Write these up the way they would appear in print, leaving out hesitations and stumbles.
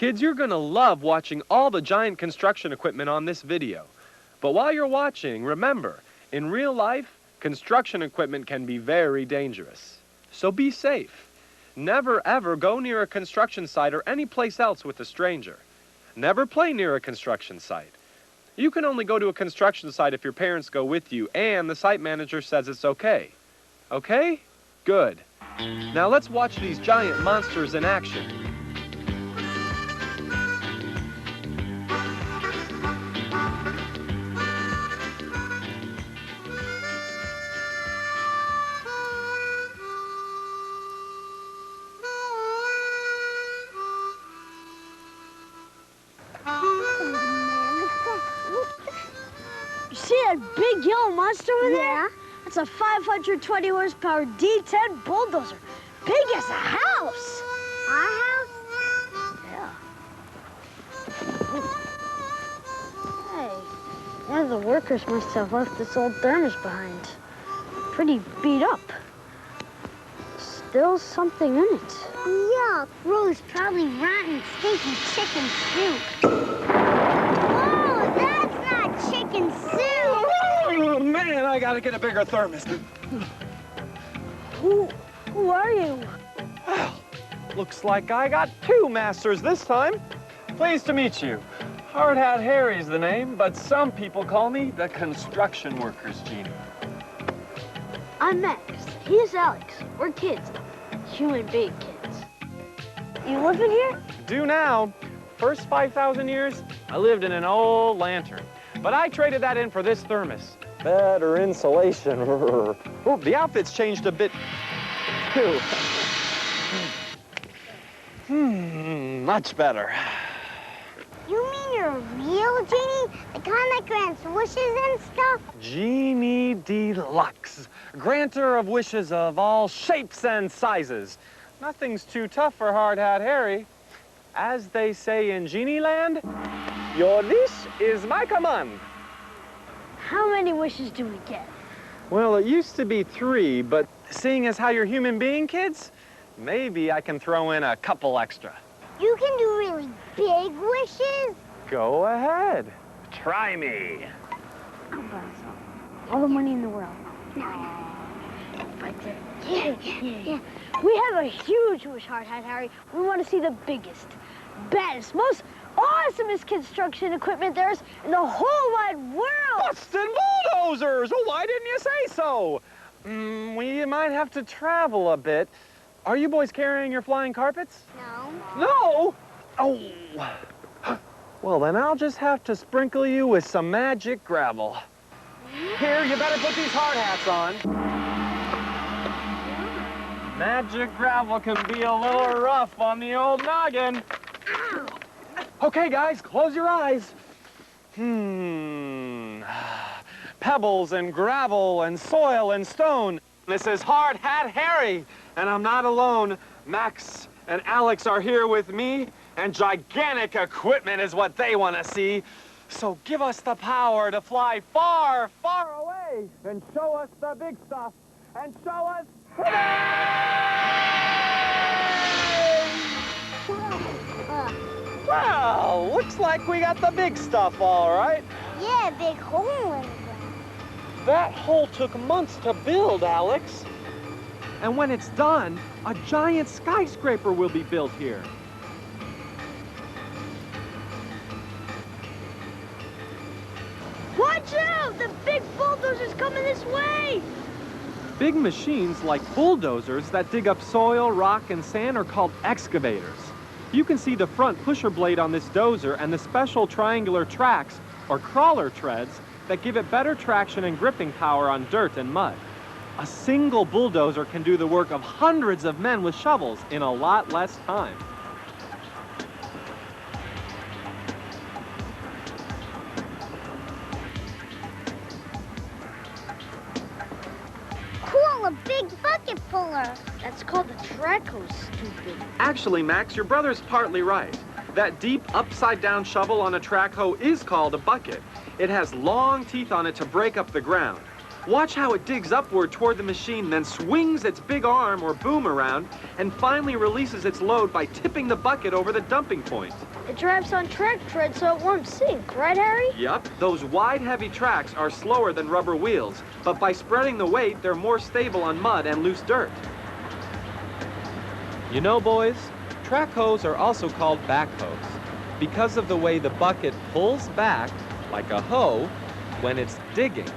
Kids, you're gonna love watching all the giant construction equipment on this video. But while you're watching, remember, in real life, construction equipment can be very dangerous. So be safe. Never ever go near a construction site or any place else with a stranger. Never play near a construction site. You can only go to a construction site if your parents go with you and the site manager says it's okay. Okay? Good. Now let's watch these giant monsters in action. You see that big yellow monster over there? That's a 520 horsepower D10 bulldozer. Big as a house. Our house? Yeah. Hey, one of the workers must have left this old thermos behind. Pretty beat up. Still something in it. Yuck. Rose, probably rotten, stinky chicken soup. Oh, that's not chicken soup. Oh, man, I gotta get a bigger thermos. Who are you? Well, looks like I got two masters this time. Pleased to meet you. Hard Hat Harry's the name, but some people call me the construction workers genie. I'm Max. He's Alex. We're kids. Human being kids. You living here? Do now. First 5,000 years, I lived in an old lantern. But I traded that in for this thermos. Better insulation. Oh, the outfit's changed a bit, too. Much better. You mean you're a real genie? The kind that grants wishes and stuff? Genie Deluxe. Granter of wishes of all shapes and sizes. Nothing's too tough for Hard Hat Harry. As they say in Genie Land, your wish is my command. How many wishes do we get? Well, it used to be 3, but seeing as how you're human being, kids, maybe I can throw in a couple extra. You can do really big wishes? Go ahead. Try me. All the money in the world. Yeah. We have a huge wish, Hard Hat Harry. We want to see the biggest, baddest, most awesomest construction equipment there is in the whole wide world. Bustin Bulldozers! Oh, why didn't you say so? We might have to travel a bit. Are you boys carrying your flying carpets? No. No? Oh. Well, then I'll just have to sprinkle you with some magic gravel. Here, you better put these hard hats on. Magic gravel can be a little rough on the old noggin. Okay, guys, close your eyes. Pebbles and gravel and soil and stone. This is Hard Hat Harry, and I'm not alone. Max and Alex are here with me, and gigantic equipment is what they want to see. So give us the power to fly far, far away and show us the big stuff and show us Well, looks like we got the big stuff, all right. Yeah, a big hole in the ground. That hole took months to build, Alex. And when it's done, a giant skyscraper will be built here. Watch out! The big bulldozer's coming this way! Big machines like bulldozers that dig up soil, rock, and sand are called excavators. You can see the front pusher blade on this dozer and the special triangular tracks, or crawler treads, that give it better traction and gripping power on dirt and mud. A single bulldozer can do the work of hundreds of men with shovels in a lot less time. Cool, a big bucket puller. That's called a track hose, stupid. Actually, Max, your brother's partly right. That deep, upside-down shovel on a track hoe is called a bucket. It has long teeth on it to break up the ground. Watch how it digs upward toward the machine, then swings its big arm or boom around, and finally releases its load by tipping the bucket over the dumping point. It drives on track tread so it won't sink, right, Harry? Yup, those wide, heavy tracks are slower than rubber wheels, but by spreading the weight, they're more stable on mud and loose dirt. You know, boys, track hoes are also called backhoes because of the way the bucket pulls back like a hoe when it's digging.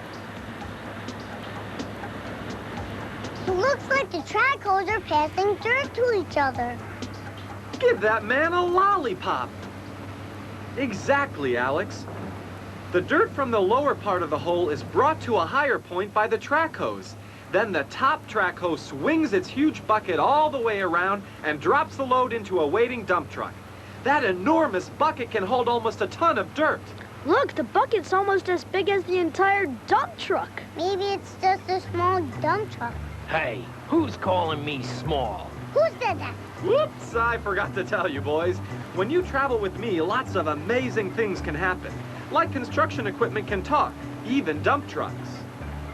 It looks like the track hoes are passing dirt to each other. Give that man a lollipop. Exactly, Alex. The dirt from the lower part of the hole is brought to a higher point by the track hose. Then the top track hose swings its huge bucket all the way around and drops the load into a waiting dump truck. That enormous bucket can hold almost a ton of dirt. Look, the bucket's almost as big as the entire dump truck. Maybe it's just a small dump truck. Hey, who's calling me small? Who said that? Whoops, I forgot to tell you, boys. When you travel with me, lots of amazing things can happen. Like construction equipment can talk, even dump trucks.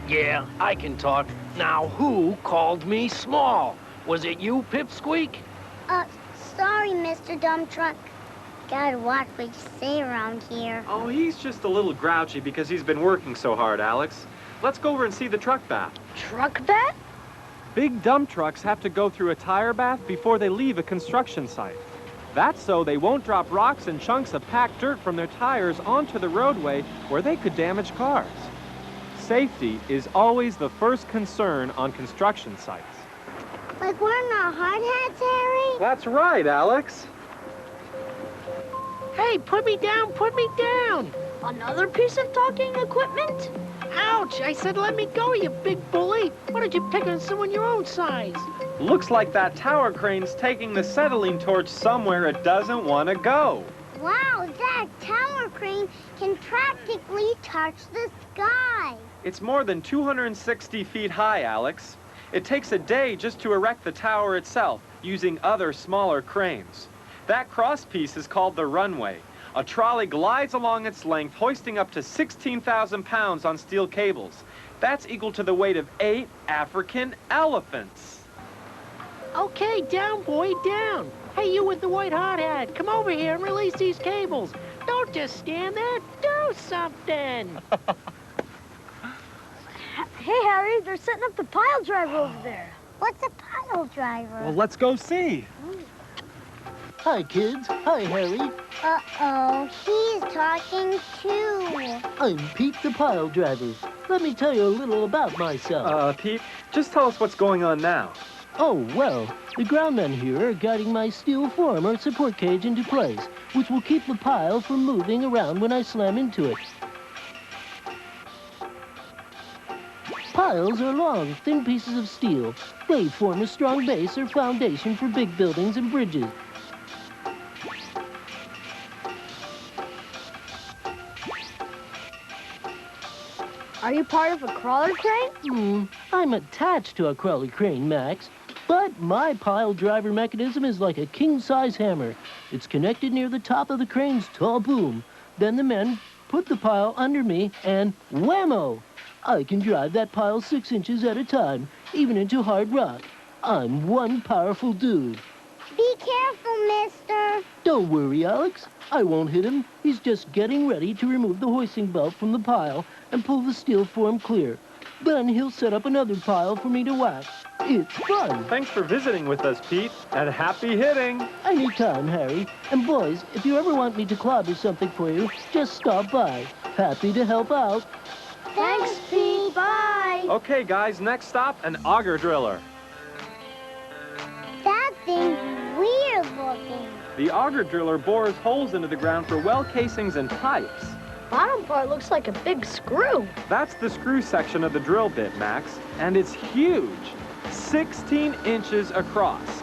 Yeah, I can talk. Now, who called me small? Was it you, Pipsqueak? Sorry, Mr. Dump Truck. Gotta watch what you say around here. Oh, he's just a little grouchy because he's been working so hard, Alex. Let's go over and see the truck bath. Truck bath? Big dump trucks have to go through a tire bath before they leave a construction site. That's so they won't drop rocks and chunks of packed dirt from their tires onto the roadway where they could damage cars. Safety is always the first concern on construction sites. Like wearing our hard hats, Harry? That's right, Alex. Hey, put me down, put me down! Another piece of talking equipment? Ouch! I said let me go, you big bully! Why don't you pick on someone your own size? Looks like that tower crane's taking the acetylene torch somewhere it doesn't want to go. Wow, that tower crane can practically touch the sky. It's more than 260 feet high, Alex. It takes a day just to erect the tower itself, using other smaller cranes. That crosspiece is called the runway. A trolley glides along its length, hoisting up to 16,000 pounds on steel cables. That's equal to the weight of 8 African elephants. Okay, down, boy, down! Hey, you with the white hard hat, come over here and release these cables. Don't just stand there, do something! Hey, Harry, they're setting up the pile driver over there. What's a pile driver? Well, let's go see. Hi, kids. Hi, Harry. Uh-oh, he's talking too. I'm Pete the Pile Driver. Let me tell you a little about myself. Pete, just tell us what's going on now. Oh, well, the groundmen here are guiding my steel form or support cage into place, which will keep the pile from moving around when I slam into it. Piles are long, thin pieces of steel. They form a strong base or foundation for big buildings and bridges. Are you part of a crawler crane? I'm attached to a crawler crane, Max. But my pile driver mechanism is like a king-size hammer. It's connected near the top of the crane's tall boom. Then the men put the pile under me and whammo! I can drive that pile 6 inches at a time, even into hard rock. I'm one powerful dude. Be careful, mister. Don't worry, Alex. I won't hit him. He's just getting ready to remove the hoisting belt from the pile and pull the steel form clear. Then he'll set up another pile for me to whack. It's fun. Thanks for visiting with us, Pete, and happy hitting. Anytime, Harry. And boys, if you ever want me to clobber something for you, just stop by. Happy to help out. Thanks, Pete. Bye. Okay, guys, next stop, an auger driller. That thing's weird looking. The auger driller bores holes into the ground for well casings and pipes. Bottom part looks like a big screw. That's the screw section of the drill bit, Max, and it's huge, 16 inches across.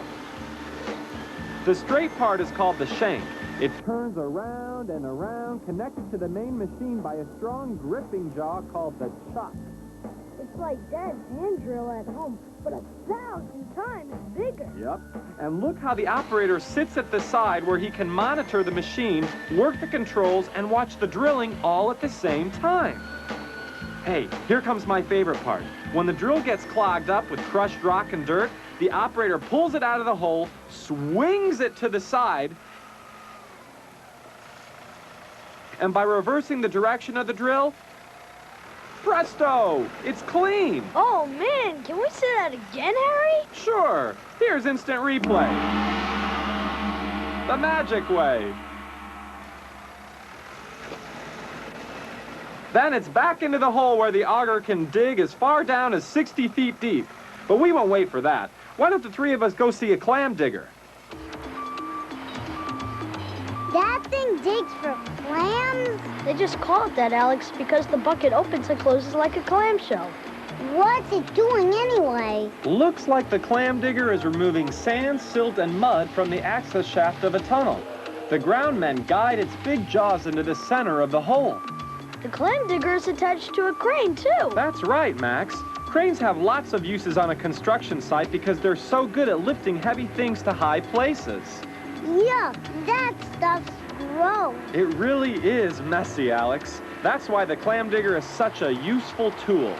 The straight part is called the shank. It turns around and around, connected to the main machine by a strong gripping jaw called the chuck. It's like Dad's hand drill at home, but 1,000 times bigger. Yep. And look how the operator sits at the side where he can monitor the machine, work the controls, and watch the drilling all at the same time. Hey, here comes my favorite part. When the drill gets clogged up with crushed rock and dirt, the operator pulls it out of the hole, swings it to the side, and by reversing the direction of the drill, presto! It's clean! Oh, man, can we see that again, Harry? Sure, here's instant replay. The magic way. Then it's back into the hole where the auger can dig as far down as 60 feet deep. But we won't wait for that. Why don't the three of us go see a clam digger? That thing digs for clams? They just call it that, Alex, because the bucket opens and closes like a clamshell. What's it doing anyway? Looks like the clam digger is removing sand, silt, and mud from the access shaft of a tunnel. The ground men guide its big jaws into the center of the hole. The clam digger is attached to a crane, too. That's right, Max. Cranes have lots of uses on a construction site because they're so good at lifting heavy things to high places. Yuck, that stuff's gross. It really is messy, Alex. That's why the clam digger is such a useful tool.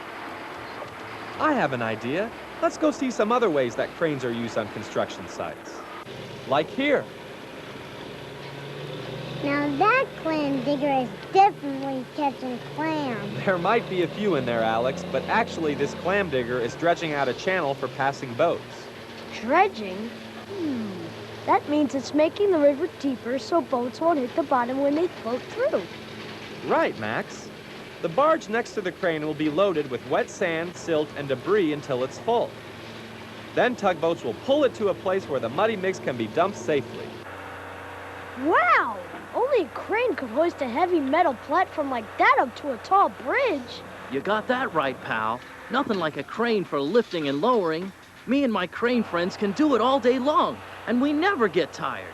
I have an idea. Let's go see some other ways that cranes are used on construction sites. Like here. Now that clam digger is definitely catching clams. There might be a few in there, Alex, but actually this clam digger is dredging out a channel for passing boats. Dredging? That means it's making the river deeper so boats won't hit the bottom when they float through. Right, Max. The barge next to the crane will be loaded with wet sand, silt, and debris until it's full. Then tugboats will pull it to a place where the muddy mix can be dumped safely. Wow! Only a crane could hoist a heavy metal platform like that up to a tall bridge. You got that right, pal. Nothing like a crane for lifting and lowering. Me and my crane friends can do it all day long, and we never get tired.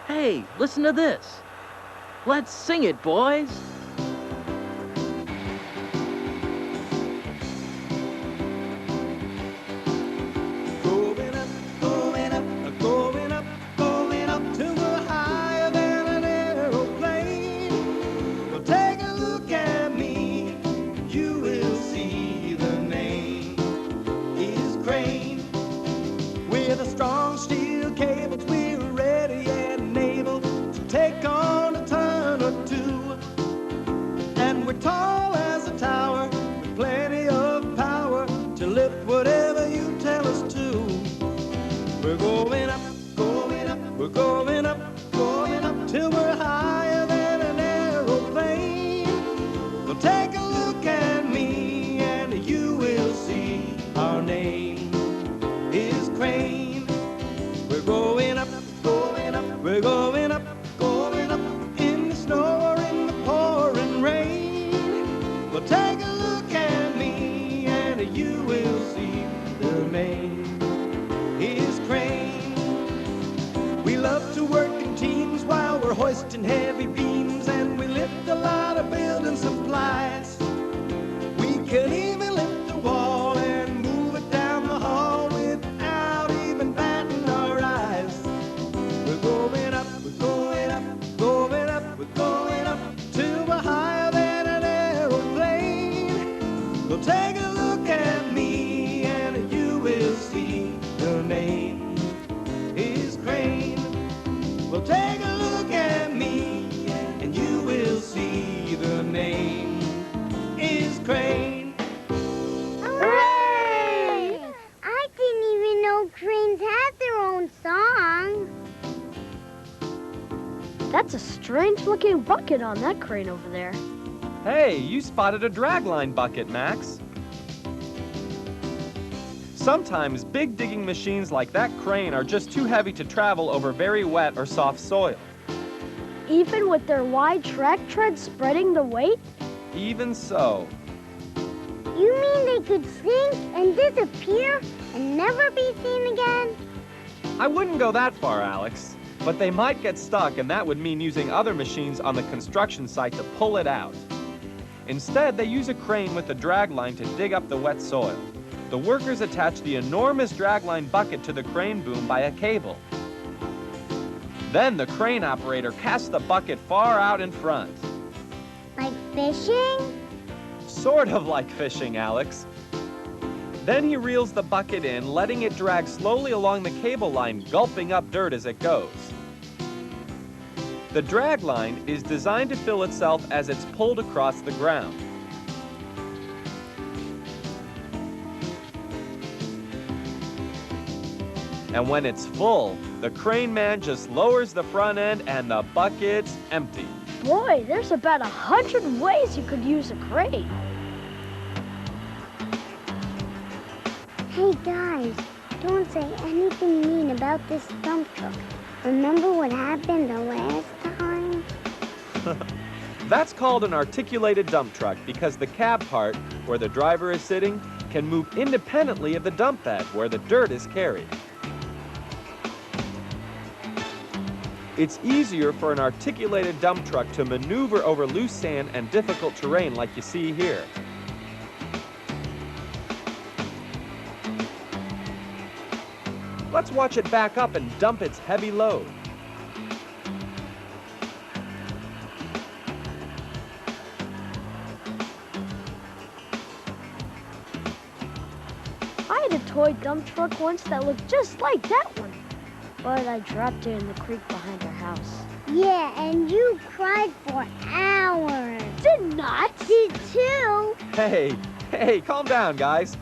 Hey, listen to this. Let's sing it, boys. Going up, going up, going up, going up till we're higher than an aeroplane. Well, take a look at me, you will see the name is Crane. With a strong steel cables, we're ready and able to take on a ton or two. And we're tall as a tower, with plenty of power to lift whatever you tell us to. We're going up, going up, we're going up, going up till we're higher than an aeroplane. Well, take a look at me and you will see our name is Crane. We're going up, going up, we're going up, going up in the snow or in the pouring rain. Well, take a look at me and you will see the name is Crane. We love to work in teams while we're hoisting heavy beams, and we lift a lot of building supplies. We can even lift the wall and move it down the hall without even batting our eyes. We're going up, we're going up, going up, we're going up till we're higher than an aeroplane. Well, take a look at me and you will see the name is Crane. Well, take a look at me and you will see the name is Crane. Hooray! I didn't even know cranes had their own song. That's a strange-looking bucket on that crane over there. Hey, you spotted a dragline bucket, Max. Sometimes big digging machines like that crane are just too heavy to travel over very wet or soft soil. Even with their wide track treads spreading the weight? Even so. You mean they could sink and disappear and never be seen again? I wouldn't go that far, Alex. But they might get stuck, and that would mean using other machines on the construction site to pull it out. Instead, they use a crane with a dragline to dig up the wet soil. The workers attach the enormous dragline bucket to the crane boom by a cable. Then the crane operator casts the bucket far out in front. Like fishing? sort of like fishing, Alex. Then he reels the bucket in, letting it drag slowly along the cable line, gulping up dirt as it goes. The drag line is designed to fill itself as it's pulled across the ground. And when it's full, the crane man just lowers the front end and the bucket's empty. Boy, there's about 100 ways you could use a crane. Hey guys, don't say anything mean about this dump truck. Remember what happened the last time? That's called an articulated dump truck because the cab part, where the driver is sitting, can move independently of the dump bed where the dirt is carried. It's easier for an articulated dump truck to maneuver over loose sand and difficult terrain like you see here. Let's watch it back up and dump its heavy load. I had a toy dump truck once that looked just like that one, but I dropped it in the creek behind our house. Yeah, and you cried for hours. Did not. Did too. Hey, calm down, guys.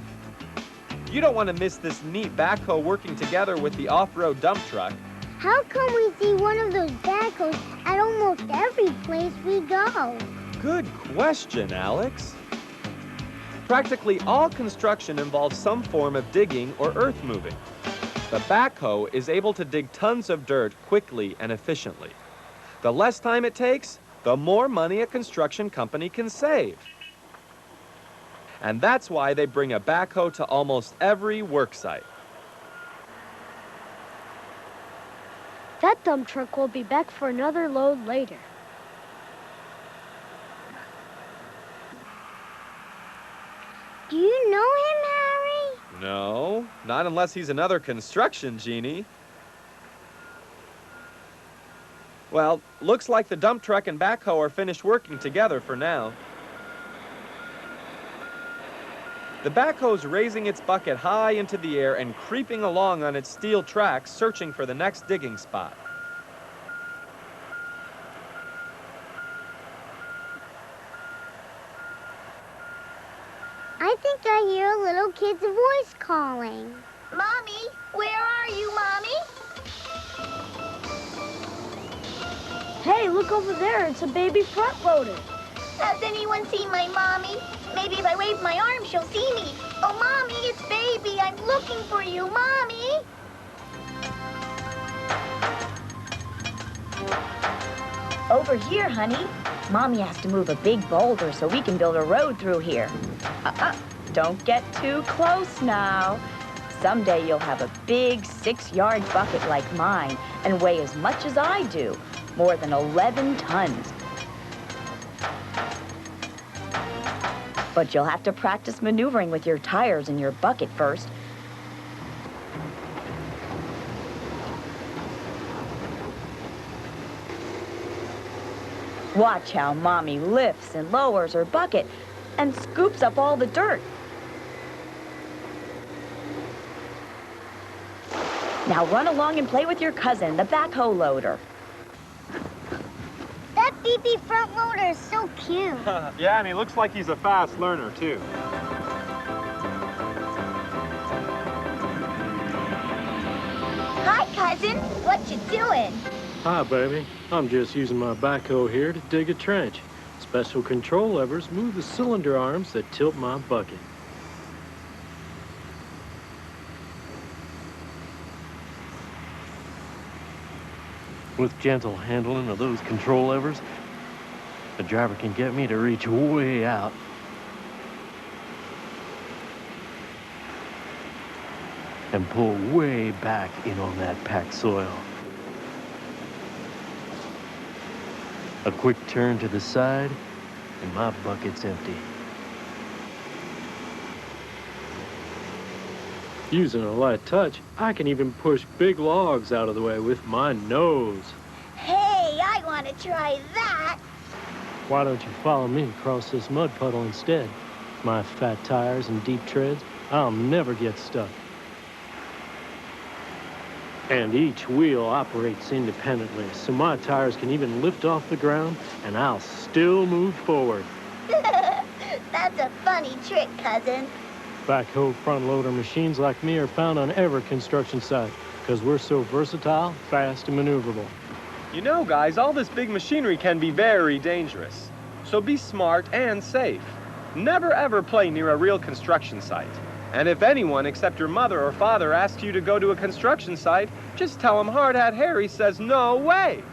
You don't want to miss this neat backhoe working together with the off-road dump truck. How come we see one of those backhoes at almost every place we go? Good question, Alex. Practically all construction involves some form of digging or earth moving. The backhoe is able to dig tons of dirt quickly and efficiently. The less time it takes, the more money a construction company can save. And that's why they bring a backhoe to almost every work site. That dump truck will be back for another load later. Do you know him, Harry? No, not unless he's another construction genie. Well, looks like the dump truck and backhoe are finished working together for now. The backhoe's raising its bucket high into the air and creeping along on its steel tracks, searching for the next digging spot. I think I hear a little kid's voice calling. Mommy, where are you, Mommy? Hey, look over there. It's a baby front loader. Has anyone seen my Mommy? Maybe if I wave my arm, she'll see me. Oh, Mommy, it's Baby. I'm looking for you, Mommy. Over here, honey. Mommy has to move a big boulder so we can build a road through here. Don't get too close now. Someday you'll have a big 6-yard bucket like mine and weigh as much as I do, more than 11 tons. But you'll have to practice maneuvering with your tires and your bucket first. Watch how Mommy lifts and lowers her bucket and scoops up all the dirt. Now run along and play with your cousin, the backhoe loader. That beepy front loader is so cute. Yeah, and he looks like he's a fast learner, too. Hi, cousin. What you doing? Hi, baby. I'm just using my backhoe here to dig a trench. Special control levers move the cylinder arms that tilt my bucket. With gentle handling of those control levers, the driver can get me to reach way out. And pull way back in on that packed soil. A quick turn to the side, and my bucket's empty. Using a light touch, I can even push big logs out of the way with my nose. Hey, I want to try that. Why don't you follow me across this mud puddle instead? My fat tires and deep treads, I'll never get stuck. And each wheel operates independently, so my tires can even lift off the ground, and I'll still move forward. That's a funny trick, cousin. Backhoe front-loader machines like me are found on every construction site, because we're so versatile, fast, and maneuverable. You know, guys, all this big machinery can be very dangerous. So be smart and safe. Never ever play near a real construction site. And if anyone except your mother or father asks you to go to a construction site, just tell them Hard Hat Harry says no way.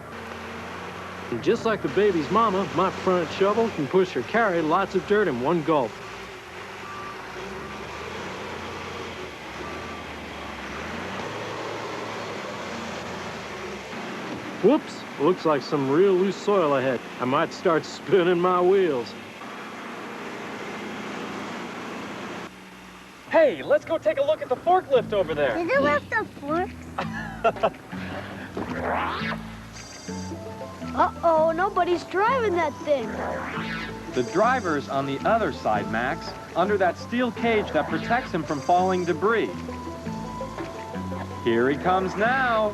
And just like the baby's mama, my front shovel can push or carry lots of dirt in one gulp. Whoops, looks like some real loose soil ahead. I might start spinning my wheels. Hey, let's go take a look at the forklift over there. Did it lift the forks? Uh-oh, nobody's driving that thing. The driver's on the other side, Max, under that steel cage that protects him from falling debris. Here he comes now.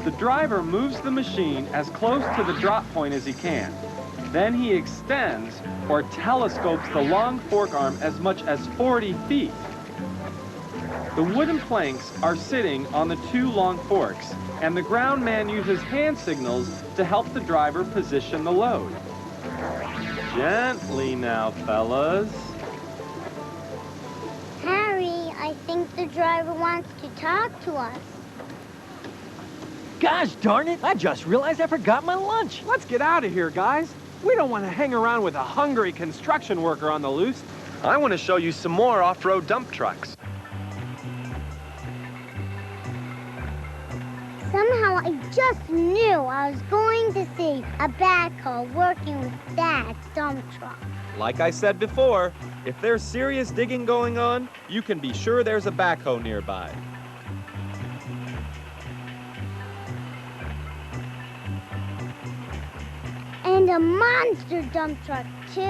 The driver moves the machine as close to the drop point as he can. Then he extends or telescopes the long fork arm as much as 40 feet. The wooden planks are sitting on the two long forks, and the ground man uses hand signals to help the driver position the load. Gently now, fellas. Harry, I think the driver wants to talk to us. Gosh darn it, I just realized I forgot my lunch. Let's get out of here, guys. We don't want to hang around with a hungry construction worker on the loose. I want to show you some more off-road dump trucks. Somehow I just knew I was going to see a backhoe working with Dad's dump truck. Like I said before, if there's serious digging going on, you can be sure there's a backhoe nearby. And a monster dump truck, too.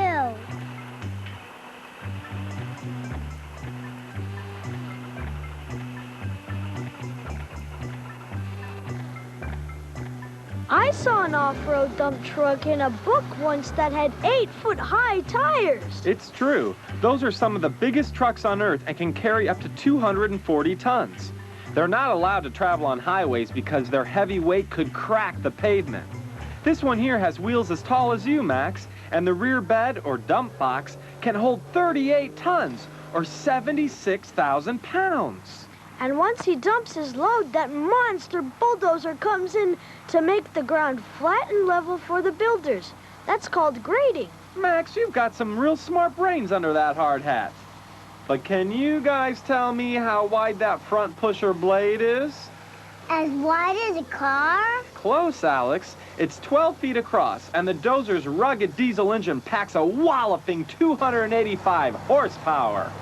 I saw an off-road dump truck in a book once that had 8-foot-high tires. It's true. Those are some of the biggest trucks on Earth and can carry up to 240 tons. They're not allowed to travel on highways because their heavy weight could crack the pavement. This one here has wheels as tall as you, Max, and the rear bed or dump box can hold 38 tons or 76,000 pounds. And once he dumps his load, that monster bulldozer comes in to make the ground flat and level for the builders. That's called grading. Max, you've got some real smart brains under that hard hat. But can you guys tell me how wide that front pusher blade is? As wide as a car? Close, Alex. It's 12 feet across, and the dozer's rugged diesel engine packs a walloping 285 horsepower.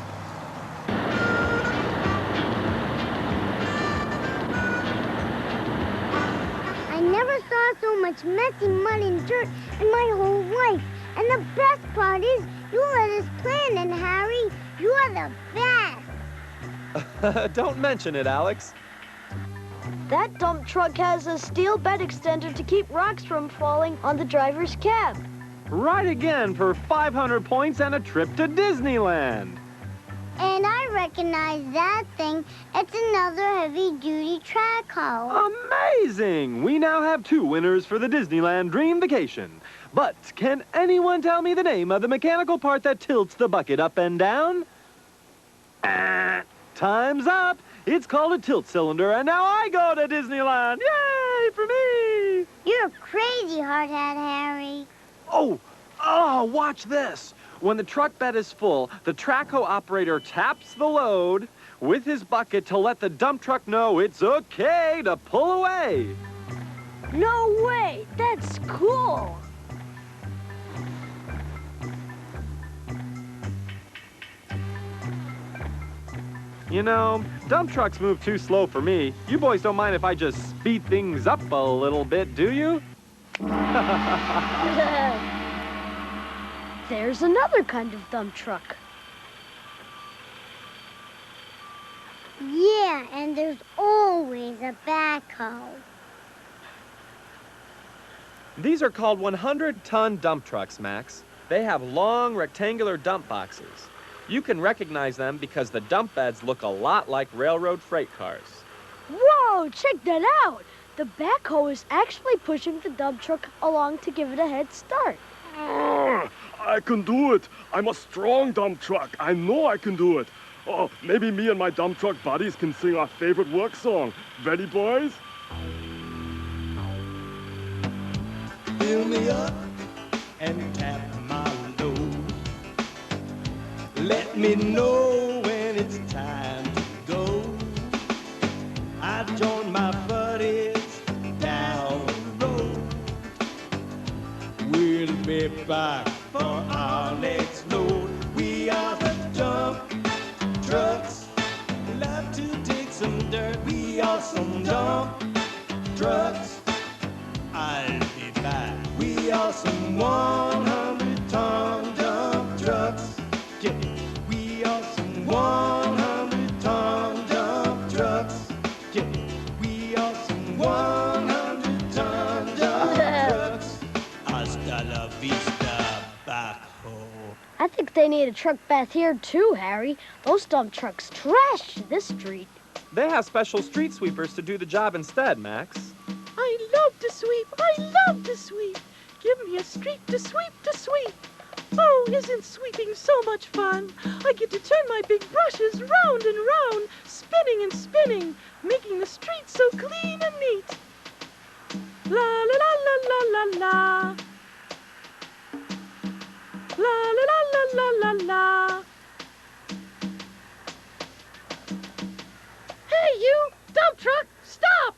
I never saw so much messy mud and dirt in my whole life. And the best part is, you let us plan it, Harry. You are the best. Don't mention it, Alex. That dump truck has a steel bed extender to keep rocks from falling on the driver's cab. Right again for 500 points and a trip to Disneyland. And I recognize that thing. It's another heavy-duty track hoe. Amazing! We now have 2 winners for the Disneyland Dream Vacation. But can anyone tell me the name of the mechanical part that tilts the bucket up and down? Time's up! It's called a tilt cylinder, and now I go to Disneyland! Yay for me! You're crazy, Hard Hat Harry. Oh, watch this. When the truck bed is full, the track hoe operator taps the load with his bucket to let the dump truck know it's okay to pull away. No way! That's cool! You know, dump trucks move too slow for me. You boys don't mind if I just speed things up a little bit, do you? There's another kind of dump truck. Yeah, and there's always a backhoe. These are called 100-ton dump trucks, Max. They have long, rectangular dump boxes. You can recognize them because the dump beds look a lot like railroad freight cars. Whoa, check that out. The backhoe is actually pushing the dump truck along to give it a head start. I can do it. I'm a strong dump truck. I know I can do it. Oh, maybe me and my dump truck buddies can sing our favorite work song. Ready, boys? Fill me up and tap my load. Let me know when it's time to go. I join my buddies down the road. We'll be back for our next load. We are the dump trucks. Love to dig some dirt. We are some dump trucks. I'll be back. We are some 100-ton dump trucks. Yeah. We are some 100-ton dump trucks. Yeah. We are some 100-ton dump trucks. Hasta la vista, backhoe. I think they need a truck bath here too, Harry. Those dump trucks trash this street. They have special street sweepers to do the job instead, Max. I love to sweep. I love to sweep. Give me a street to sweep to sweep. Oh, isn't sweeping so much fun? I get to turn my big brushes round and round, spinning and spinning, making the street so clean and neat. La la la la la la la. La la la la la la la. Hey, you! Dump truck! Stop!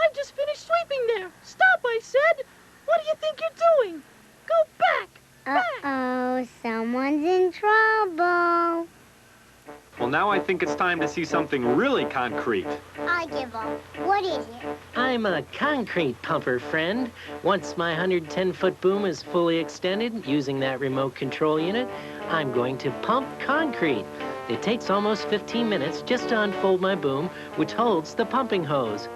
I've just finished sweeping there. Stop, I said. What do you think you're doing? Go back! Uh-oh, someone's in trouble. Well, now I think it's time to see something really concrete. I give up. What is it? I'm a concrete pumper, friend. Once my 110-foot boom is fully extended using that remote control unit, I'm going to pump concrete. It takes almost 15 minutes just to unfold my boom, which holds the pumping hose.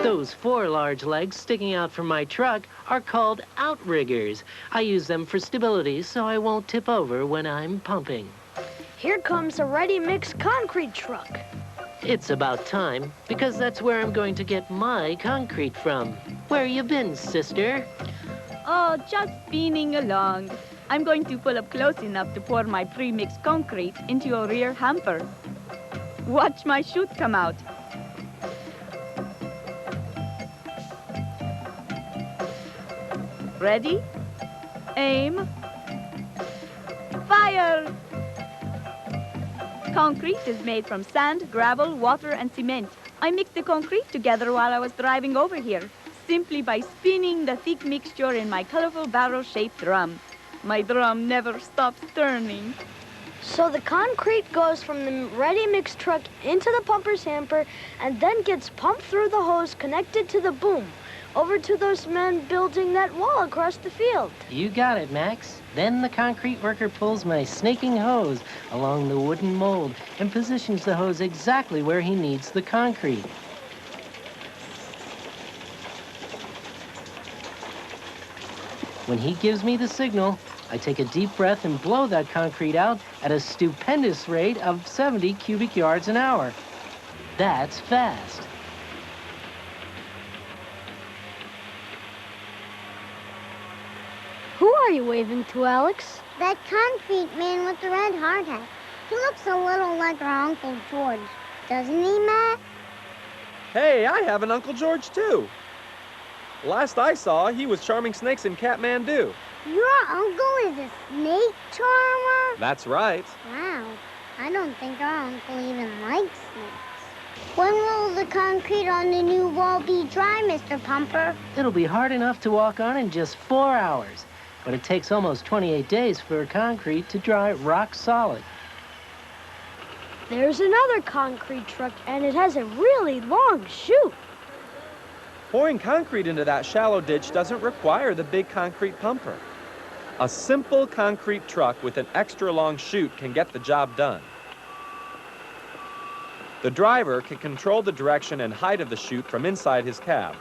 Those 4 large legs sticking out from my truck are called outriggers. I use them for stability so I won't tip over when I'm pumping. Here comes a ready-mix concrete truck. It's about time, because that's where I'm going to get my concrete from. Where you been, sister? Oh, just spinning along. I'm going to pull up close enough to pour my pre-mixed concrete into your rear hamper. Watch my chute come out. Ready? Aim. Fire! Concrete is made from sand, gravel, water, and cement. I mixed the concrete together while I was driving over here, simply by spinning the thick mixture in my colorful barrel-shaped drum. My drum never stops turning. So the concrete goes from the ready-mix truck into the pumper's hamper and then gets pumped through the hose connected to the boom, over to those men building that wall across the field. You got it, Max. Then the concrete worker pulls my snaking hose along the wooden mold and positions the hose exactly where he needs the concrete. When he gives me the signal, I take a deep breath and blow that concrete out at a stupendous rate of 70 cubic yards an hour. That's fast. Who are you waving to, Alex? That concrete man with the red hard hat. He looks a little like our Uncle George. Doesn't he, Matt? Hey, I have an Uncle George, too. Last I saw, he was charming snakes in Kathmandu. Your uncle is a snake charmer? That's right. Wow. I don't think our uncle even likes snakes. When will the concrete on the new wall be dry, Mr. Pumper? It'll be hard enough to walk on in just 4 hours, but it takes almost 28 days for concrete to dry rock solid. There's another concrete truck, and it has a really long chute. Pouring concrete into that shallow ditch doesn't require the big concrete pumper. A simple concrete truck with an extra long chute can get the job done. The driver can control the direction and height of the chute from inside his cab.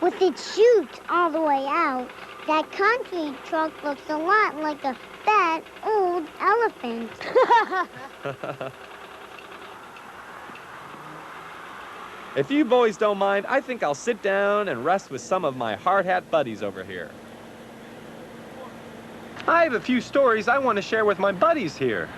With its chute all the way out, that concrete truck looks a lot like a fat, old elephant. If you boys don't mind, I think I'll sit down and rest with some of my hard hat buddies over here. I have a few stories I want to share with my buddies here.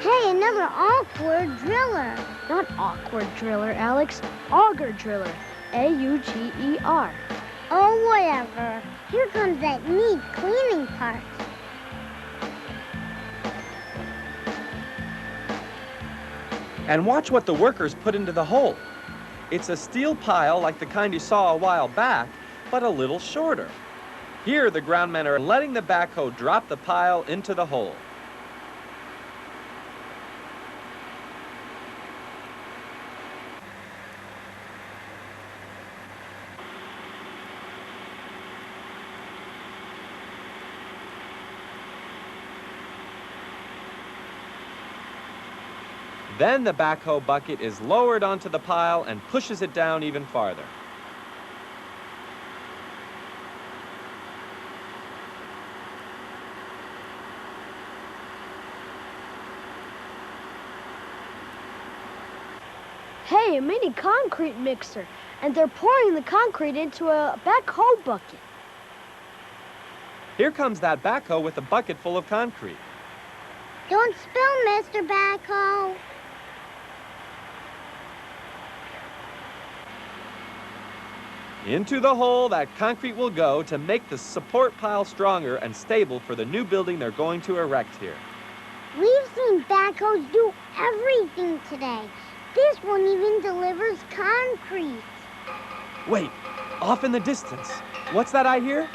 Hey, another awkward driller. Not awkward driller, Alex. Auger driller. A-U-G-E-R. Oh, whatever. Here comes that neat cleaning part. And watch what the workers put into the hole. It's a steel pile like the kind you saw a while back, but a little shorter. Here, the groundmen are letting the backhoe drop the pile into the hole. Then the backhoe bucket is lowered onto the pile and pushes it down even farther. Hey, a mini concrete mixer. And they're pouring the concrete into a backhoe bucket. Here comes that backhoe with a bucket full of concrete. Don't spill, Mr. Backhoe. Into the hole that concrete will go to make the support pile stronger and stable for the new building they're going to erect here. We've seen backhoes do everything today. This one even delivers concrete. Wait, off in the distance. What's that I hear?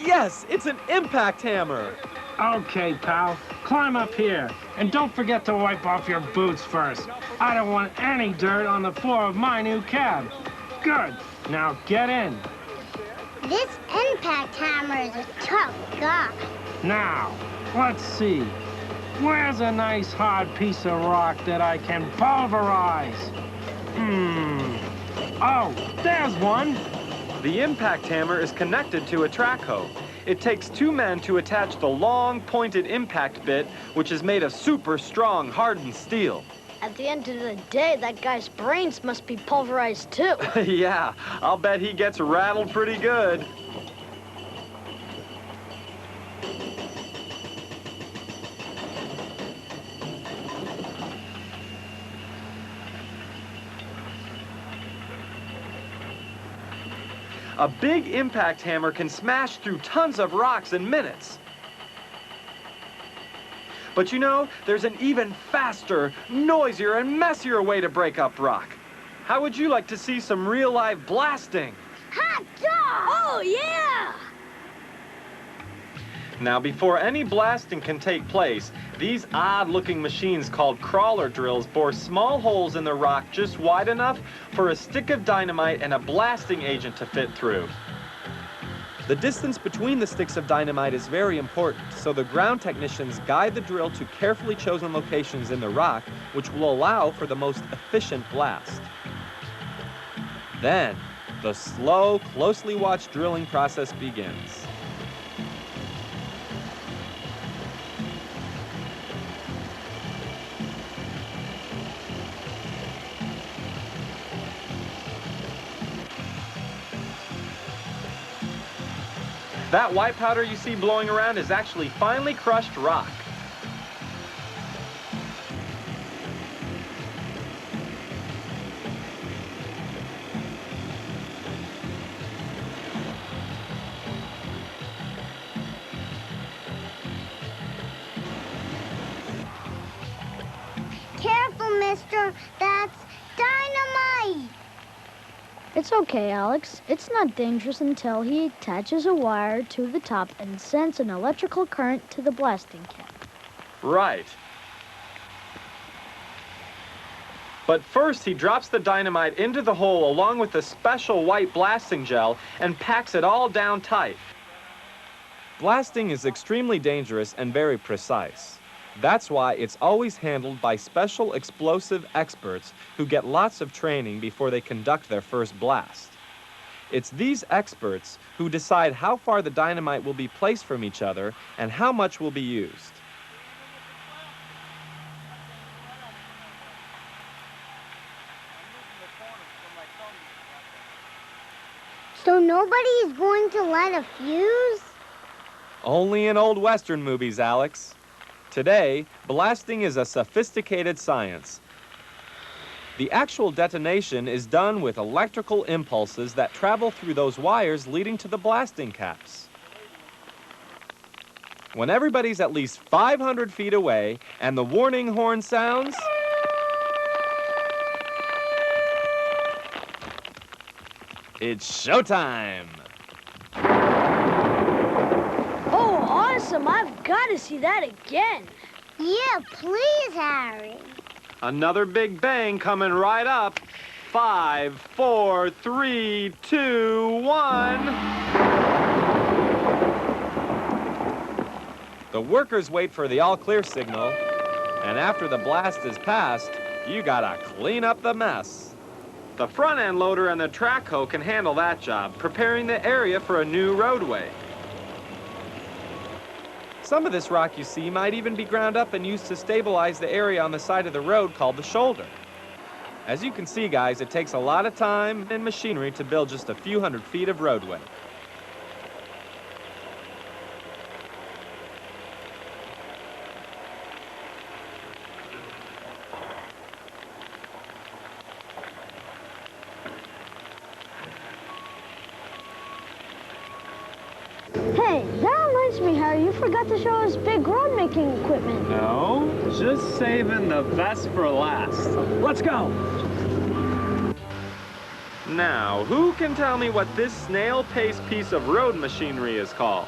Yes, it's an impact hammer. Okay, pal. Climb up here. And don't forget to wipe off your boots first. I don't want any dirt on the floor of my new cab. Good. Now get in. This impact hammer is a tough guy. Now, let's see. Where's a nice hard piece of rock that I can pulverize? Oh, there's one. The impact hammer is connected to a track hoe. It takes 2 men to attach the long, pointed impact bit, which is made of super strong, hardened steel. At the end of the day, that guy's brains must be pulverized too. Yeah, I'll bet he gets rattled pretty good. A big impact hammer can smash through tons of rocks in minutes. But you know, there's an even faster, noisier, and messier way to break up rock. How would you like to see some real live blasting? Hot dog! Oh, yeah! Now, before any blasting can take place, these odd-looking machines called crawler drills bore small holes in the rock just wide enough for a stick of dynamite and a blasting agent to fit through. The distance between the sticks of dynamite is very important, so the ground technicians guide the drill to carefully chosen locations in the rock, which will allow for the most efficient blast. Then, the slow, closely watched drilling process begins. That white powder you see blowing around is actually finely crushed rock. Careful, mister. That's dynamite. It's okay, Alex. It's not dangerous until he attaches a wire to the top and sends an electrical current to the blasting cap. Right. But first, he drops the dynamite into the hole along with the special white blasting gel and packs it all down tight. Blasting is extremely dangerous and very precise. That's why it's always handled by special explosive experts who get lots of training before they conduct their first blast. It's these experts who decide how far the dynamite will be placed from each other and how much will be used. So nobody is going to light a fuse? Only in old Western movies, Alex. Today, blasting is a sophisticated science. The actual detonation is done with electrical impulses that travel through those wires leading to the blasting caps. When everybody's at least 500 feet away and the warning horn sounds, it's showtime! Oh, awesome! I've got to see that again. Yeah, please, Harry. Another big bang coming right up. 5, 4, 3, 2, 1. The workers wait for the all-clear signal, and after the blast is passed, you gotta clean up the mess. The front-end loader and the track hoe can handle that job, preparing the area for a new roadway. Some of this rock you see might even be ground up and used to stabilize the area on the side of the road called the shoulder. As you can see, guys, it takes a lot of time and machinery to build just a few hundred feet of roadway. Hey, that reminds me, Harry, you forgot to show us big road-making equipment. No, just saving the best for last. Let's go! Now, who can tell me what this snail-pace piece of road machinery is called?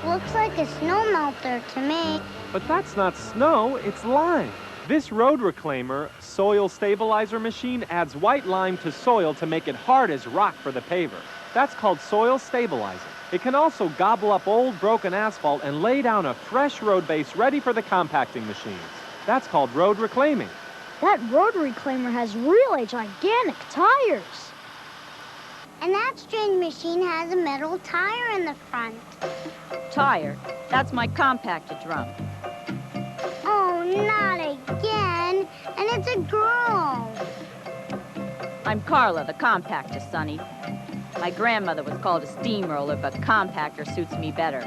Looks like a snow melter to me. But that's not snow, it's lime. This road reclaimer, soil stabilizer machine adds white lime to soil to make it hard as rock for the paver. That's called soil stabilizing. It can also gobble up old broken asphalt and lay down a fresh road base ready for the compacting machines. That's called road reclaiming. That road reclaimer has really gigantic tires. And that strange machine has a metal tire in the front. Tire? That's my compactor drum. Oh, not again. And it's a girl. I'm Carla, the compactor, Sonny. My grandmother was called a steamroller, but compactor suits me better.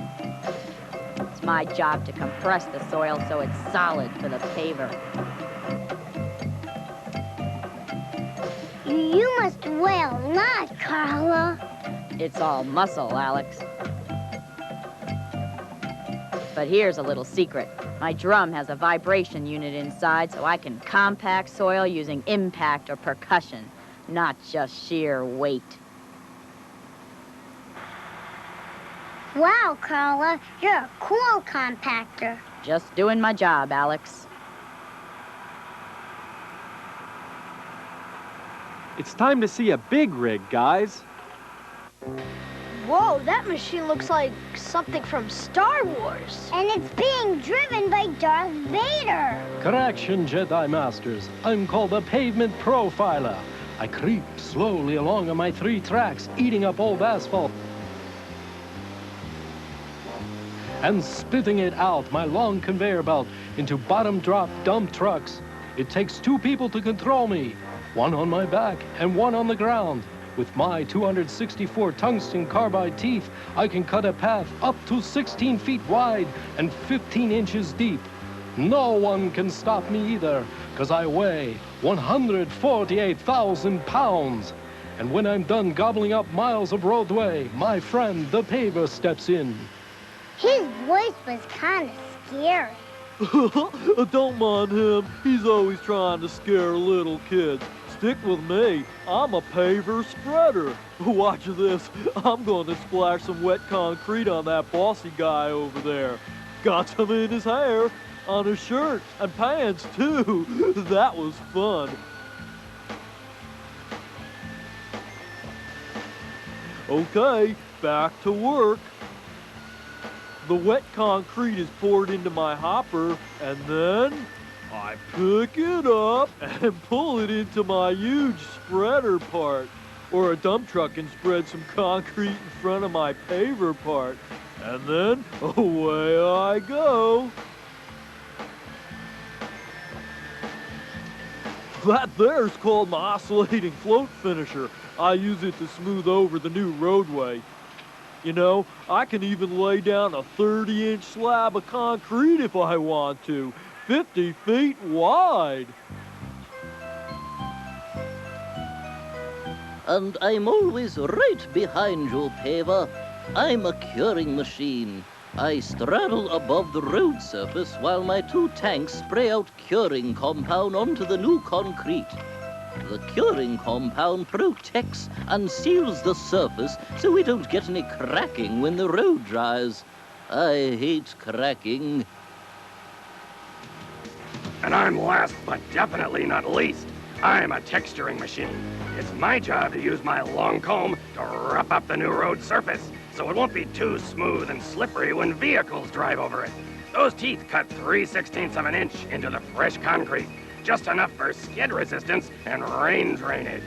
It's my job to compress the soil so it's solid for the paver. You must weigh a lot, Carla. It's all muscle, Alex. But here's a little secret. My drum has a vibration unit inside so I can compact soil using impact or percussion, not just sheer weight. Wow, Carla, you're a cool compactor. Just doing my job, Alex. It's time to see a big rig, guys. Whoa, that machine looks like something from Star Wars. And it's being driven by Darth Vader. Correction, Jedi Masters. I'm called a pavement profiler. I creep slowly along on my 3 tracks, eating up old asphalt and spitting it out my long conveyor belt into bottom-drop dump trucks. It takes 2 people to control me, 1 on my back and 1 on the ground. With my 264 tungsten carbide teeth, I can cut a path up to 16 feet wide and 15 inches deep. No one can stop me either, because I weigh 148,000 pounds. And when I'm done gobbling up miles of roadway, my friend, the paver, steps in. His voice was kind of scary. Don't mind him. He's always trying to scare little kids. Stick with me. I'm a paver spreader. Watch this. I'm going to splash some wet concrete on that bossy guy over there. Got some in his hair. on a shirt and pants, too. That was fun. Okay, back to work. The wet concrete is poured into my hopper, and then I pick it up and pull it into my huge spreader part. Or a dump truck can spread some concrete in front of my paver part. And then away I go. That there's called my oscillating float finisher. I use it to smooth over the new roadway. You know, I can even lay down a 30-inch slab of concrete if I want to, 50 feet wide. And I'm always right behind you, paver. I'm a curing machine. I straddle above the road surface while my 2 tanks spray out curing compound onto the new concrete. The curing compound protects and seals the surface so we don't get any cracking when the road dries. I hate cracking. And I'm last but definitely not least. I'm a texturing machine. It's my job to use my long comb to rough up the new road surface so it won't be too smooth and slippery when vehicles drive over it. Those teeth cut 3/16 of an inch into the fresh concrete, just enough for skid resistance and rain drainage.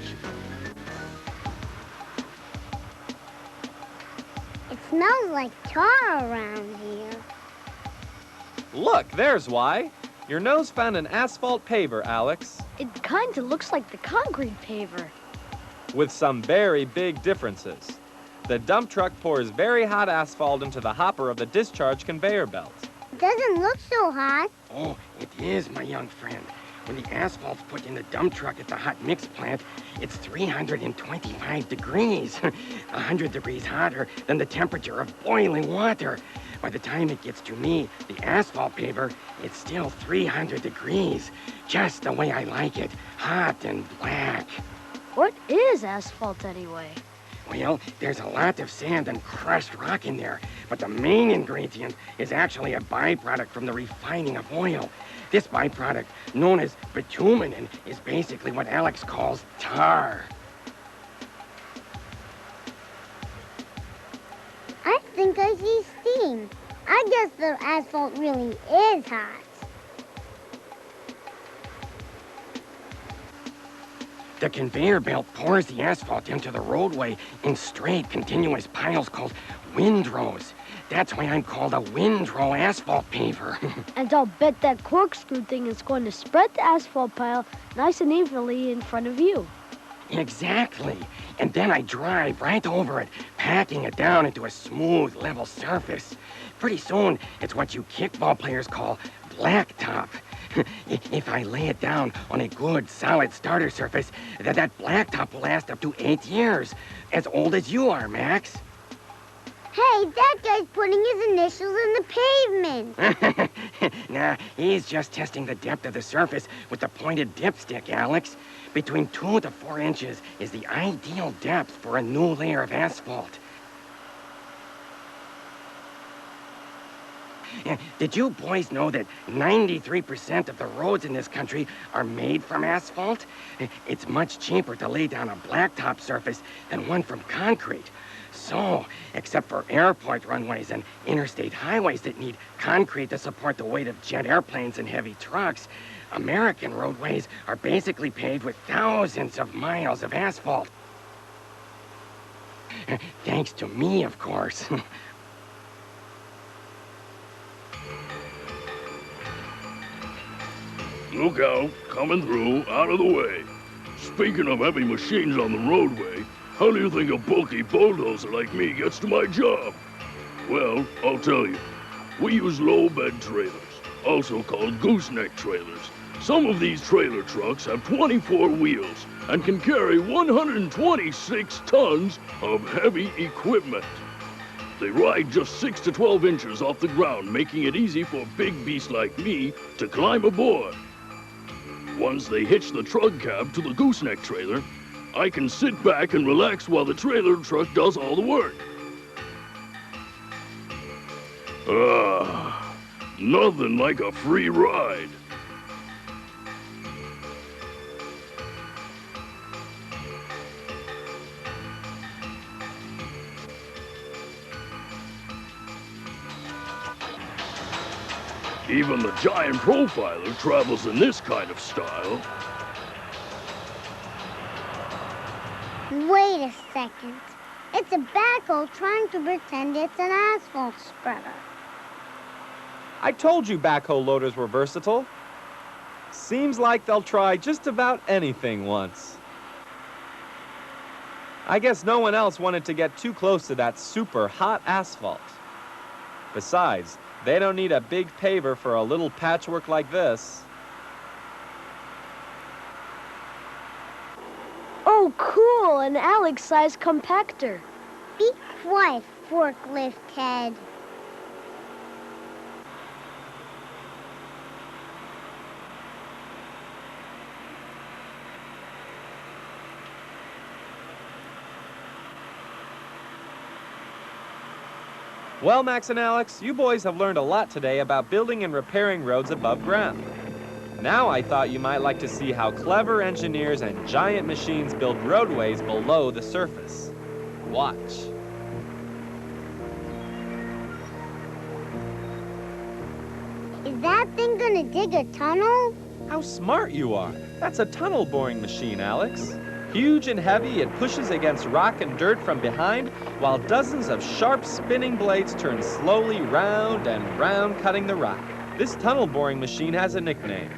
It smells like tar around here. Look, there's why. Your nose found an asphalt paver, Alex. It kinda looks like the concrete paver. With some very big differences. The dump truck pours very hot asphalt into the hopper of the discharge conveyor belt. It doesn't look so hot. Oh, it is, my young friend. When the asphalt's put in the dump truck at the hot mix plant, it's 325 degrees. 100 degrees hotter than the temperature of boiling water. By the time it gets to me, the asphalt paver, it's still 300 degrees. Just the way I like it, hot and black. What is asphalt anyway? Well, there's a lot of sand and crushed rock in there, but the main ingredient is actually a byproduct from the refining of oil. This byproduct, known as bitumen, is basically what Alex calls tar. I think I see steam. I guess the asphalt really is hot. The conveyor belt pours the asphalt into the roadway in straight, continuous piles called windrows. That's why I'm called a windrow asphalt paver. And I'll bet that corkscrew thing is going to spread the asphalt pile nice and evenly in front of you. Exactly. And then I drive right over it, packing it down into a smooth, level surface. Pretty soon, it's what you kickball players call blacktop. If I lay it down on a good, solid starter surface, that blacktop will last up to 8 years. As old as you are, Max. Hey, that guy's putting his initials in the pavement. Nah, he's just testing the depth of the surface with the pointed dipstick, Alex. Between 2 to 4 inches is the ideal depth for a new layer of asphalt. Did you boys know that 93% of the roads in this country are made from asphalt? It's much cheaper to lay down a blacktop surface than one from concrete. So, except for airport runways and interstate highways that need concrete to support the weight of jet airplanes and heavy trucks, American roadways are basically paved with thousands of miles of asphalt. Thanks to me, of course. Look out, coming through, out of the way. Speaking of heavy machines on the roadway, how do you think a bulky bulldozer like me gets to my job? Well, I'll tell you. We use low bed trailers, also called gooseneck trailers. Some of these trailer trucks have 24 wheels and can carry 126 tons of heavy equipment. They ride just 6 to 12 inches off the ground, making it easy for big beasts like me to climb aboard. Once they hitch the truck cab to the gooseneck trailer, I can sit back and relax while the trailer truck does all the work. Nothing like a free ride. Even the giant profiler travels in this kind of style. Wait a second. It's a backhoe trying to pretend it's an asphalt spreader. I told you backhoe loaders were versatile. Seems like they'll try just about anything once. I guess no one else wanted to get too close to that super hot asphalt. Besides, they don't need a big paver for a little patchwork like this. Oh, cool, an Alex-sized compactor. Be quiet, forklift head. Well, Max and Alex, you boys have learned a lot today about building and repairing roads above ground. Now I thought you might like to see how clever engineers and giant machines build roadways below the surface. Watch. Is that thing gonna dig a tunnel? How smart you are. That's a tunnel boring machine, Alex. Huge and heavy, it pushes against rock and dirt from behind, while dozens of sharp spinning blades turn slowly round and round, cutting the rock. This tunnel boring machine has a nickname.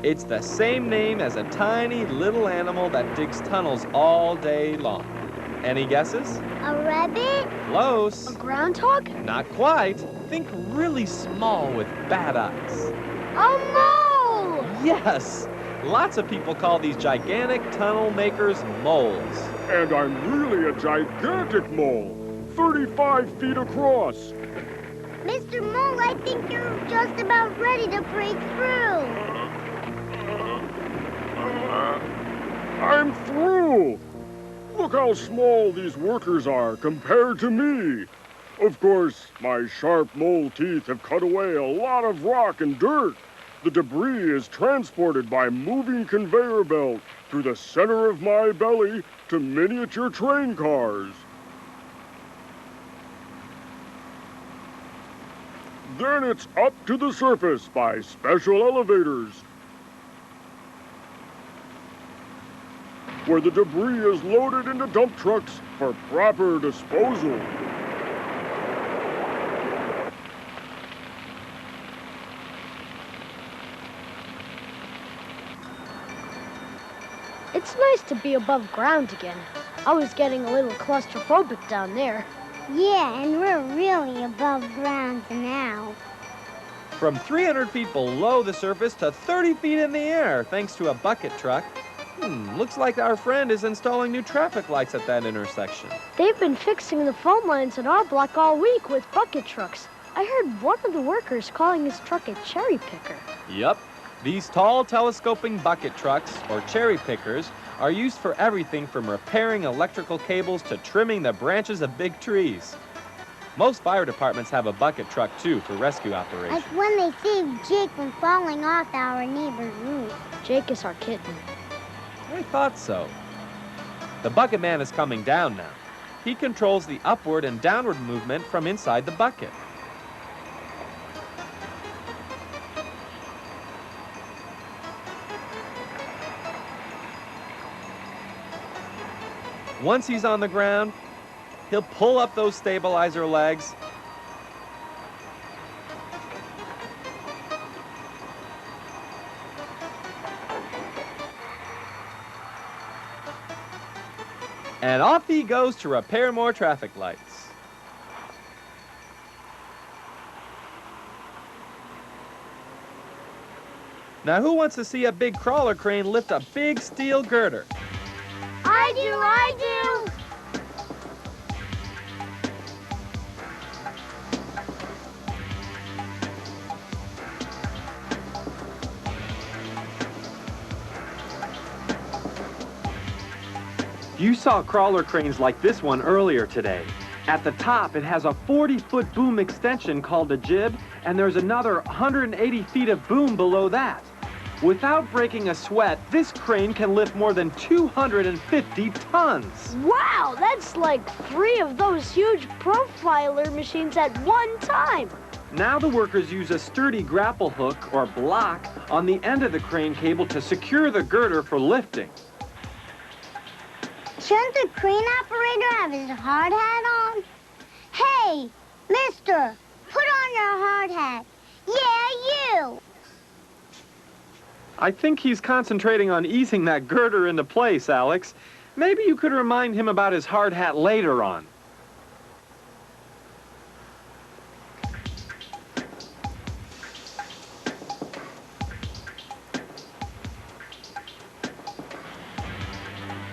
It's the same name as a tiny little animal that digs tunnels all day long. Any guesses? A rabbit? Close. A groundhog? Not quite. Think really small with bad eyes. A mole! Yes! Lots of people call these gigantic tunnel makers moles. And I'm really a gigantic mole, 35 feet across. Mr. Mole, I think you're just about ready to break through. I'm through. Look how small these workers are compared to me. Of course, my sharp mole teeth have cut away a lot of rock and dirt. The debris is transported by moving conveyor belt through the center of my belly to miniature train cars. Then it's up to the surface by special elevators, where the debris is loaded into dump trucks for proper disposal. It's nice to be above ground again. I was getting a little claustrophobic down there. Yeah, and we're really above ground now. From 300 feet below the surface to 30 feet in the air, thanks to a bucket truck. Looks like our friend is installing new traffic lights at that intersection. They've been fixing the phone lines in our block all week with bucket trucks. I heard one of the workers calling his truck a cherry picker. Yup. These tall telescoping bucket trucks, or cherry pickers, are used for everything from repairing electrical cables to trimming the branches of big trees. Most fire departments have a bucket truck, too, for rescue operations. Like when they saved Jake from falling off our neighbor's roof. Jake is our kitten. I thought so. The bucket man is coming down now. He controls the upward and downward movement from inside the bucket. Once he's on the ground, he'll pull up those stabilizer legs and off he goes to repair more traffic lights. Now who wants to see a big crawler crane lift a big steel girder? I do! You saw crawler cranes like this one earlier today. At the top, it has a 40-foot boom extension called a jib, And there's another 180 feet of boom below that. Without breaking a sweat, this crane can lift more than 250 tons. Wow, that's like 3 of those huge profiler machines at one time. Now the workers use a sturdy grapple hook or block on the end of the crane cable to secure the girder for lifting. Shouldn't the crane operator have his hard hat on? Hey, mister, put on your hard hat. Yeah, you. I think he's concentrating on easing that girder into place, Alex. Maybe you could remind him about his hard hat later on.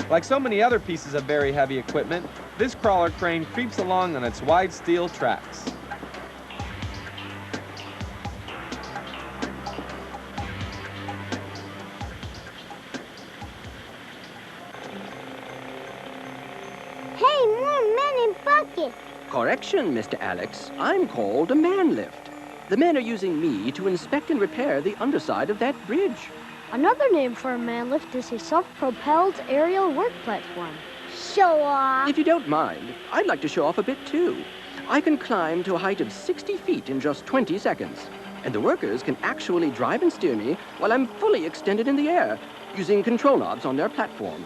Like so many other pieces of very heavy equipment, this crawler crane creeps along on its wide steel tracks. Hey, more men in buckets. Correction, Mr. Alex. I'm called a man lift. The men are using me to inspect and repair the underside of that bridge. Another name for a man lift is a self-propelled aerial work platform. Show off. If you don't mind, I'd like to show off a bit too. I can climb to a height of 60 feet in just 20 seconds. And the workers can actually drive and steer me while I'm fully extended in the air, using control knobs on their platform.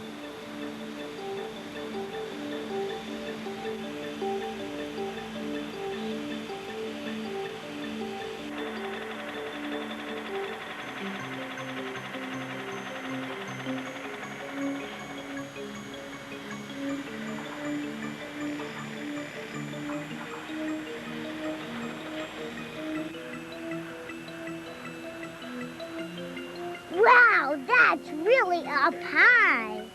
Wow, that's really up high.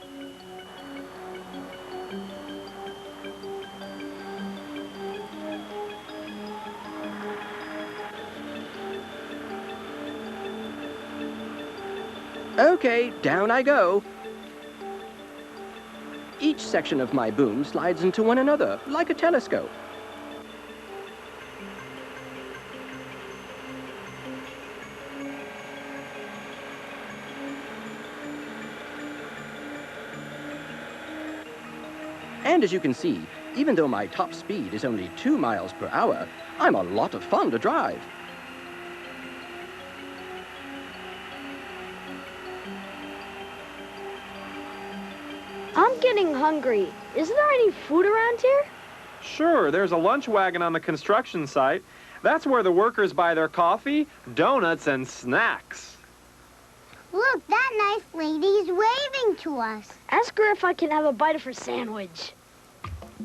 Okay, down I go. Each section of my boom slides into one another, like a telescope. And as you can see, even though my top speed is only 2 miles per hour, I'm a lot of fun to drive. I'm getting hungry. Isn't there any food around here? Sure, there's a lunch wagon on the construction site. That's where the workers buy their coffee, donuts, and snacks. Look, that nice lady's waving to us. Ask her if I can have a bite of her sandwich.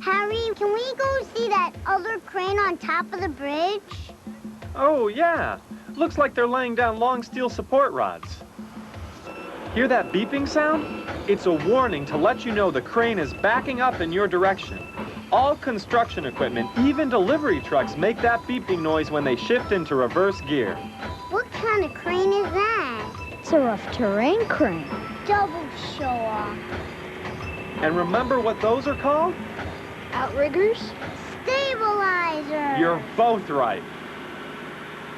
Harry, can we go see that other crane on top of the bridge? Oh, yeah. Looks like they're laying down long steel support rods. Hear that beeping sound? It's a warning to let you know the crane is backing up in your direction. All construction equipment, even delivery trucks, make that beeping noise when they shift into reverse gear. What kind of crane is that? It's a rough terrain crane. Double show off. And remember what those are called? Outriggers? Stabilizer. You're both right.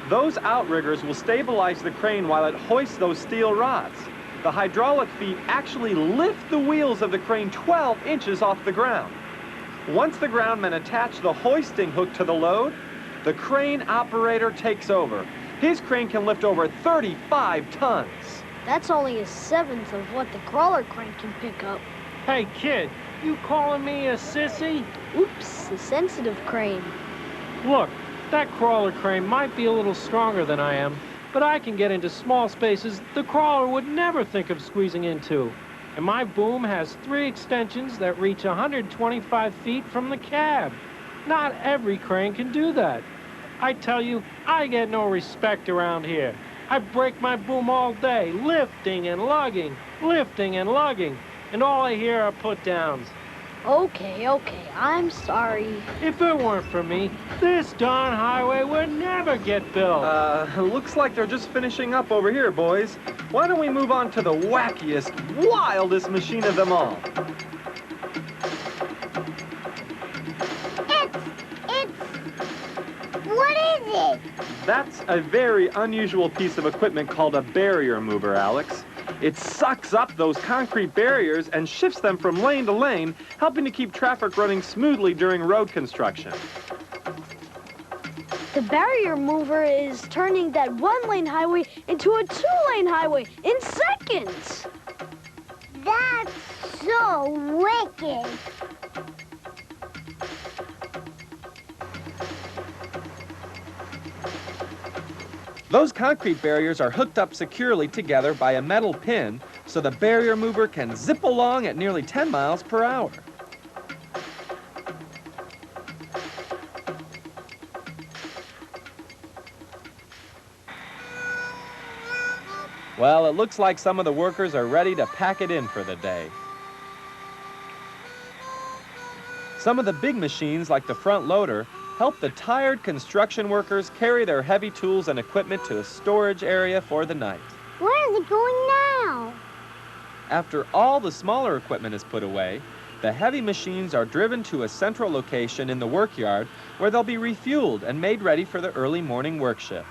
Those outriggers will stabilize the crane while it hoists those steel rods. The hydraulic feet actually lift the wheels of the crane 12 inches off the ground. Once the groundmen attach the hoisting hook to the load, the crane operator takes over. His crane can lift over 35 tons. That's only a seventh of what the crawler crane can pick up. Hey, kid, you calling me a sissy? Oops, a sensitive crane. Look, that crawler crane might be a little stronger than I am, but I can get into small spaces the crawler would never think of squeezing into. And my boom has 3 extensions that reach 125 feet from the cab. Not every crane can do that. I tell you, I get no respect around here. I break my boom all day, lifting and lugging, and all I hear are put-downs. Okay, I'm sorry. If it weren't for me, this darn highway would never get built. Looks like they're just finishing up over here, boys. Why don't we move on to the wackiest, wildest machine of them all? What is it? That's a very unusual piece of equipment called a barrier mover, Alex. It sucks up those concrete barriers and shifts them from lane to lane, helping to keep traffic running smoothly during road construction. The barrier mover is turning that one-lane highway into a two-lane highway in seconds. That's so wicked. Those concrete barriers are hooked up securely together by a metal pin, so the barrier mover can zip along at nearly 10 miles per hour. Well, it looks like some of the workers are ready to pack it in for the day. Some of the big machines, like the front loader, help the tired construction workers carry their heavy tools and equipment to a storage area for the night. Where is it going now? After all the smaller equipment is put away, the heavy machines are driven to a central location in the workyard where they'll be refueled and made ready for the early morning work shift.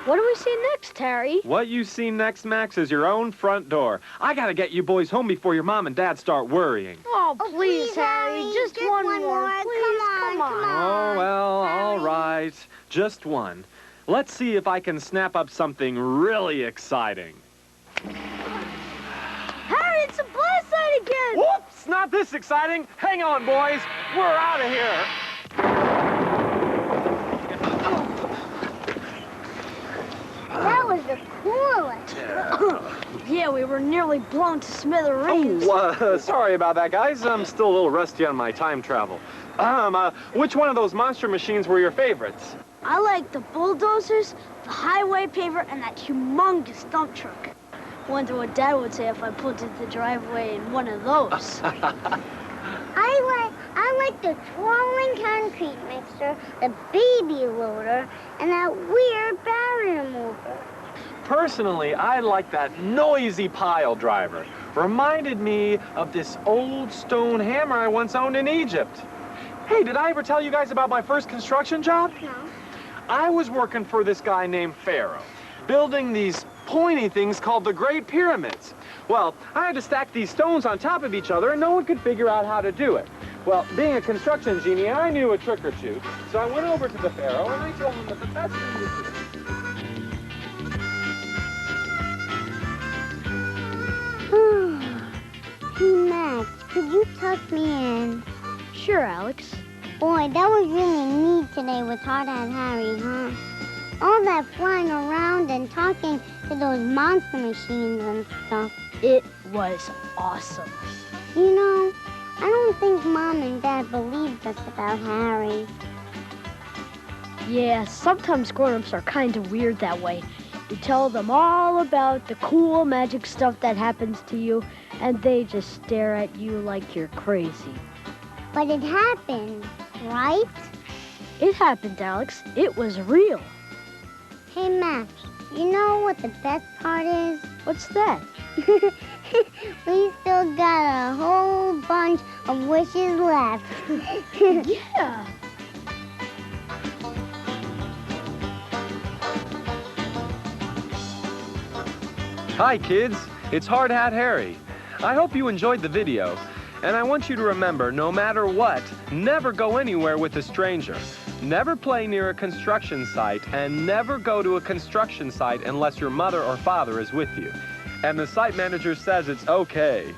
What do we see next, Harry? What you see next, Max, is your own front door. I gotta get you boys home before your mom and dad start worrying. Oh, please, Harry, just one more. Please, come on. Oh, well, all right. Just one. Let's see if I can snap up something really exciting. Harry, it's a blast site again! Whoops, not this exciting. Hang on, boys. We're out of here. That was the coolest. Yeah, we were nearly blown to smithereens. Oh, sorry about that, guys. I'm still a little rusty on my time travel. Which one of those monster machines were your favorites? I like the bulldozers, the highway paver, and that humongous dump truck. Wonder what Dad would say if I pulled into the driveway in one of those. I like the twirling concrete mixer, the baby loader, and that weird barrier mover. Personally, I like that noisy pile driver. Reminded me of this old stone hammer I once owned in Egypt. Hey, did I ever tell you guys about my first construction job? No. I was working for this guy named Pharaoh, building these pointy things called the Great Pyramids. Well, I had to stack these stones on top of each other, and no one could figure out how to do it. Well, being a construction genie, I knew a trick or two, so I went over to the Pharaoh, and I told him that the best thing was to do. Hey, Max, could you tuck me in? Sure, Alex. Boy, that was really neat today with Hot Hat Harry, huh? All that flying around and talking to those monster machines and stuff. It was awesome. You know, I don't think Mom and Dad believed us about Harry. Yeah, sometimes grown-ups are kind of weird that way. You tell them all about the cool magic stuff that happens to you, and they just stare at you like you're crazy. But it happened, right? It happened, Alex. It was real. Hey, Max, you know what the best part is? What's that? We still got a whole bunch of wishes left. Yeah. Hi, kids. It's Hard Hat Harry. I hope you enjoyed the video. And I want you to remember, no matter what, never go anywhere with a stranger. Never play near a construction site, and never go to a construction site unless your mother or father is with you. And the site manager says it's okay.